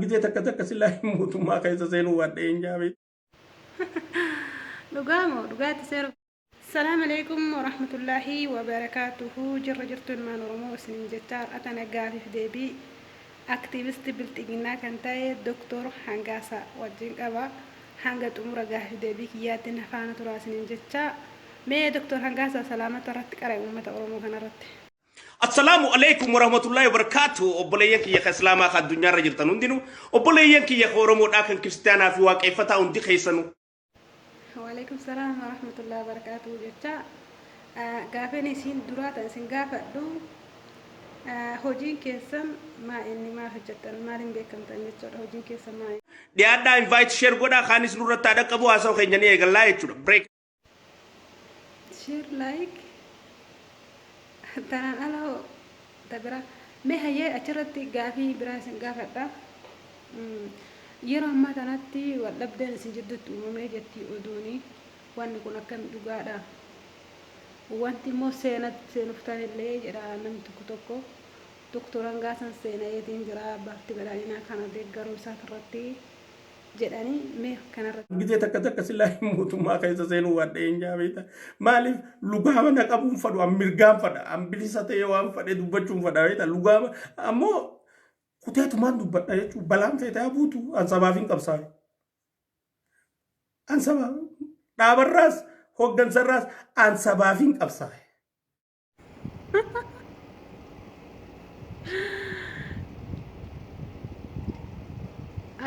Gite takka takka sila mootummaa keessa seenuu wadhee hin jaabe. Dhugaamo dhugaatti seeru. السلام عليكم ورحمة الله وبركاته. جرت المان ورمو سنين جتار أتنا قاعد في دبي أكتيفيست بالتجنا كنتاي دكتور هنجاسا وجين أبا هنجت أمور قاعد في دبي كياتنا فانا ترى سنين جتا ما دكتور هنجاسا سلامة رتك أرى أمة ورمو كنا رت. السلام عليكم ورحمة الله وبركاته. أبليك يا خسلامة خد الدنيا رجل تنودينو أبليك يا خورمو أكن كريستيانا في واقع فتا وندي خيسنو. وعليكم السلام ورحمة الله وبركاته. جتا قافني سين دراتا سين قافدو هوجين كيسن ما إني ما هجتن ما لين بكم تنجت هوجين كيسن ما. Dia ada invite share goda khanis nurat ada kabu asal kayaknya nih egal like sudah break. Share like. Taran alo tabra me haye acharati gafi birasin gafada. Yeroo amma tanatti waldhabdeen isin jidduutti uumamee jetti oduuni wanni kun akkam dhugaadha wanti immoo seenuftan illee jedha namni tokko doktor Hangaasan seenayeetiin jira baatti badhaadhinaa kana deeggaruu isaarratti jedhanii mee kanarratti Gite takka takka sila mootummaa keessa seenuu wadhee hin jaabe. Maaliif lugaama na qabuun fadhu an mirgaan fadha an bilisa ta'ee waan fadhee dubbachuun fadha lugaama ammoo Kuteetu maan dubbadha jechuun balaan feetaa buutu ansabaaf hin qabsaa'e. Ansabaaf dhaabarraas hoggansarraas ansabaaf hin qabsaa'e.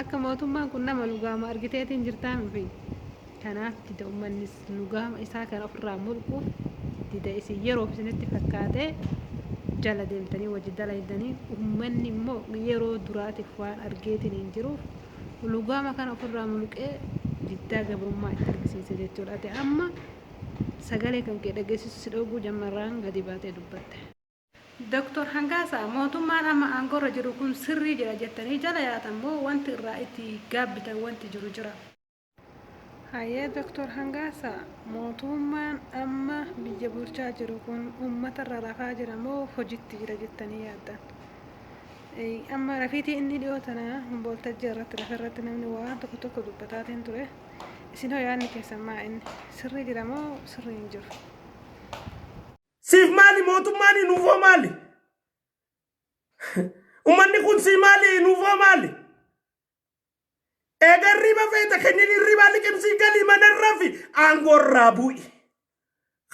akka mootummaan kun nama lugaama argiteetiin jirtaa nufi kanaaf dida uummannis lugaama isaa kana ofirraa mulquuf dida isin yeroo isinitti fakkaatee jala deemtanii wajji dalaydanii uummanni immoo yeroo duraatiif waan argeetiin hin jiruuf lugaama kana ofirraa mulqee diddaa gabrummaa itti argisiise jechuudha. Ati amma sagalee kan kee dhageessisu si dhowwuu jammarraan gadi baatee dubbatte. Doktor Hangaasaa mootummaan amma aangoorra jiru kun sirrii jira jettanii jala yaatan moo wanti irraa itti gaabbitan wanti jiru jira? Hayyee Doktor Hangaasaa mootummaan amma biyya bulchaa jiru kun uummatarra rafaa jira moo hojiitti jira jettanii yaaddan? Amma rafiitii inni dhiyoo tana booltajjii irratti lafarratti namni waan tokko dubbataatiin ture isin hoo yaadni keessan maa inni sirrii jira moo sirrii hin jiru? Siif maali mootummaan nuufoo maali? Uummanni kun si maali nuufoo maali? Egaa riba feeta kennini riba liqimsii galii manarraa fi aangoorraa bu'i.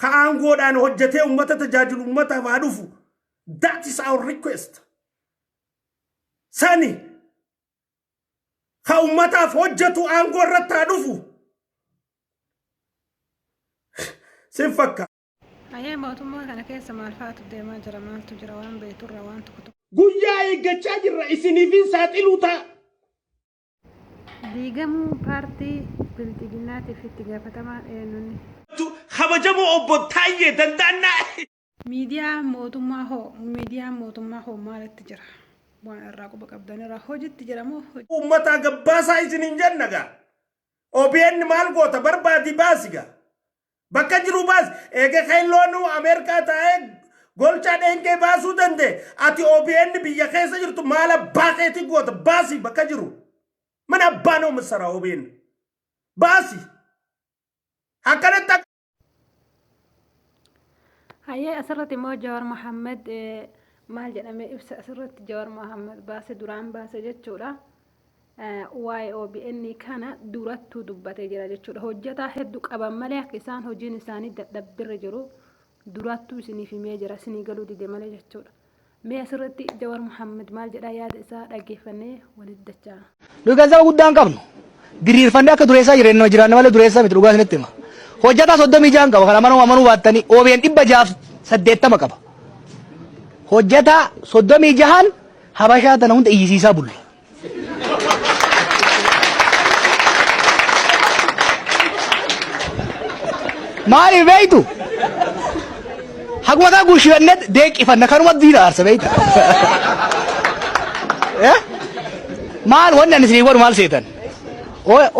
Ka aangoodhaan hojjetee uummata tajaajilu uummataaf haa dhufu. That is our request. Sani ka uummataaf hojjetu aangoorratti haa dhufu. Sin fakka. Hayyee mootummaa kana keessa maal faatu deemaa jira maaltu jira waan beeturra waan tokko. Guyyaa eeggachaa jirra isiniifin saaxiluu ta'a. Diigamuu paartii bilxiginnaatiif itti gaafatamaa eenyuuni? Kabajamoo obbo Taayyee Dandaannaa. Miidiyaan mootummaa hoo maalitti jira? Waan irraa quba qabdanirraa hojiitti jira moo hojii? Uummataa gabbaasaa isin hin jennagaa. OBN maal goota barbaadi baasigaa. Bakka jiru baas eega kayloonu Ameerikaa taa'ee golchaa dheenkee baasuu danda'e. Ati OBN biyya keessa jirtu maala baakeetii goota baasii bakka jiru. Mana abbaan oomisara OBN. Baasi. Akkanatti. Hayyee asirratti immoo Jawaar Mohammed maal jedhamee ibsa asirratti Jawaar Mohammed baase duraan baase jechuudha. Waa'ee OBN kana durattuu dubbatee jira jechuudha. Hojjetaa hedduu qaban malee akka isaan hojiin isaanii dadhabbirra jiru durattuu isiniif himee jira isinii galuu dide malee jechuudha. Mee asirratti Jawaar Mohammed maal jedhaa yaada isaa dhaggeeffannee walitti dachaa. Dhugaasa guddaan qabnu diriirfannee akka dureessaa jireenya jiraanne malee dureessaa miti dhugaa isinitti hima. Hojjetaa 36 qaba kana manuu baattanii OBN 680 qaba. Hojjetaa 36 habashaa tana hunda iyyisiisaa bulle. Maali beeytu? Hagwata gushiyannee deeqifanna kanuma diina arsa beeyta. Maal wanni ani isinii godhu maal seetan?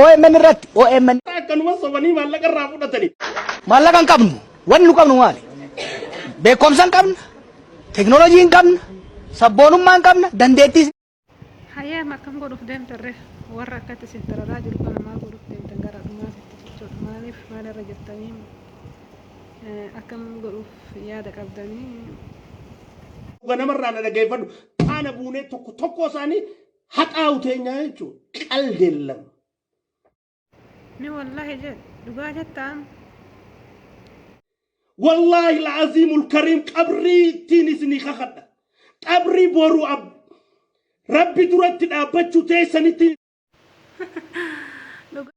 OMN irratti OMN akkanuma sobanii maallaqa irraa fudhatanii. Maallaqa hin qabnu wanni nu qabnu maali? Beekumsa hin qabna, teknooloojii hin qabna, sabboonummaa hin qabna, dandeettii. Hayyaa makkam godhuuf deemtarre warra akkatti isin tararaa jiru kana maal godhuuf deemtan gara dhumaatitti jechuudha. Maaliif maalirra jirtanii akkam godhuuf yaada qabdanii. Ganamarraa na dhageeffadhu qaana buunee tokko isaanii haqaa uteenyaa jechuudha. Qaldeellam. Ni wallahi jedh dhugaa jettaan. والله العظيم الكريم قبري تينسني خخدا قبري بورو أب ربي درت الأبتشو تيسني